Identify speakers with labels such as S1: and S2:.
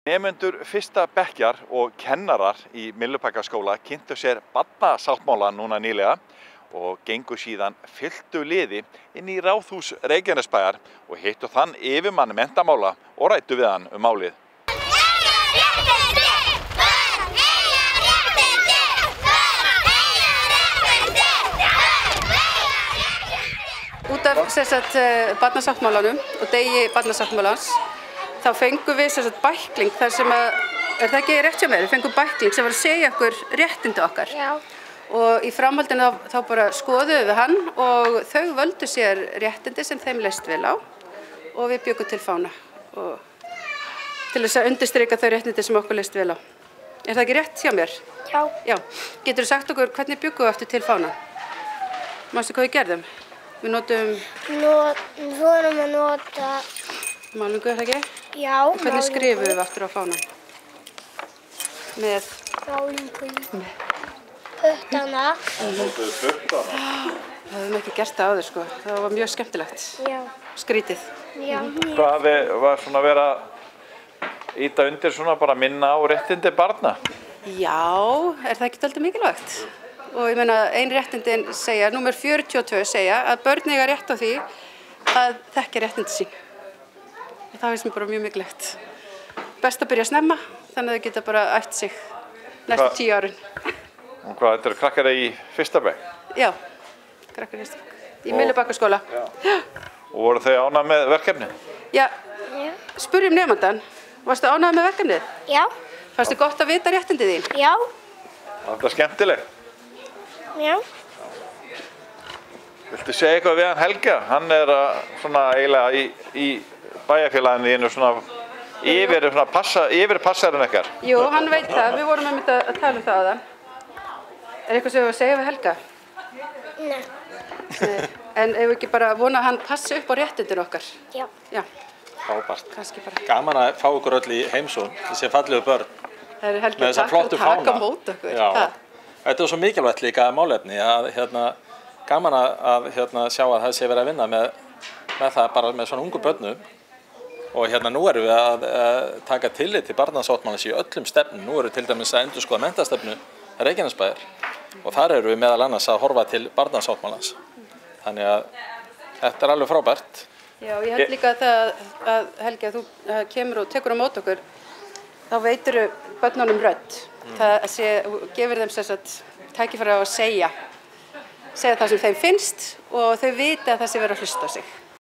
S1: Nemendur fyrsta bekkjar og kennarar í Myllubakkaskóla kynntu sér barnasáttmála núna nýlega og gengu síðan fylltu liði inn í Ráðhús Reykjanesbæjar og hittu þann yfirmann menntamála og ræddu við hann málið.
S2: Út af barnasáttmálanum og degi barnasáttmálans þá fengum við bækling þar sem það ekki rétt hjá mér, við fengum bækling sem var að segja okkur réttindi okkar. Já. Og í framhaldinu þá bara skoðuðum við hann og þau völdu sér réttindi sem þeim leist vel á og við bjuggum til fána og til þess að undirstrika þau réttindi sem okkur leist vel á. Er það ekki rétt hjá mér?
S3: Já.
S2: Já. Geturðu sagt okkur hvernig bjuggum við aftur til fána? Manstu hvað við gerðum? Við notum...
S3: Við vorum að nota...
S2: Málningu, er það ekki?
S3: Já,
S2: málningu. Hvernig skrifum við aftur á fánan? Með...
S3: Málningu. Puttana.
S1: Notuðu puttana?
S2: Það hefum ekki gert það áður, sko. Það var mjög skemmtilegt.
S3: Já.
S2: Skrítið.
S3: Já.
S1: Hvað var svona verið að ýta undir svona bara minna á réttindi barna?
S2: Já, er það ekki dálítið mikilvægt? Og ég meina, ein réttindin segja, númer 42 segja að börn eiga rétt á því að þekkja réttindi sín. Það finnst mér bara mjög mikilvægt. Best að byrja snemma, þannig að þau geta bara ætt sig næstu 10 árin.
S1: Og hvað, þetta eru krakkar í fyrsta bekk?
S2: Já, krakkar í fyrsta bekk. Í Myllubakkaskóla.
S1: Já. Og voru þau ánægð með verkefnið?
S2: Já, spurjum nemandann. Varstu ánægð með verkefnið?
S3: Já.
S2: Fannstu gott að vita réttindi þín?
S3: Já.
S1: Var þetta skemmtilegt?
S3: Já.
S1: Viltu segja eitthvað við hann Helga? Hann er svona eiginlega í bæjarfélaginu þínu svona yfir passarinn ykkar.
S2: Jú, hann veit það. Við vorum að tala um það áðan. Er eitthvað sem við að segja við Helga?
S3: Nei.
S2: En ef við ekki bara vona að hann passi upp á réttindin okkar?
S3: Já.
S2: Já.
S4: Frábært.
S2: Kannski bara.
S4: Gaman að fá ykkur öll í heimsókn, þessi fallegu börn.
S2: Það er Helgi að taka mót okkur.
S4: Já. Þetta er svo mikilvægt líka málefni að gaman að sjá að það sé verið að vinna með það bara með svona ungu börnum og nú erum við að taka tillit til barnasáttmálans í öllum stefnum. Nú erum við til dæmis að endurskoða menntastefnu Reykjanesbæjar og þar erum við meðal annars að horfa til barnasáttmálans. Þannig að þetta er alveg frábært.
S2: Já, ég held líka að Helgi að þú kemur og tekur á mót okkur, þá veitur börnunum rödd. Það gefur þeim tækifæri á að segja það sem þeim finnst og þau vita að það sé verið að hlusta á sig.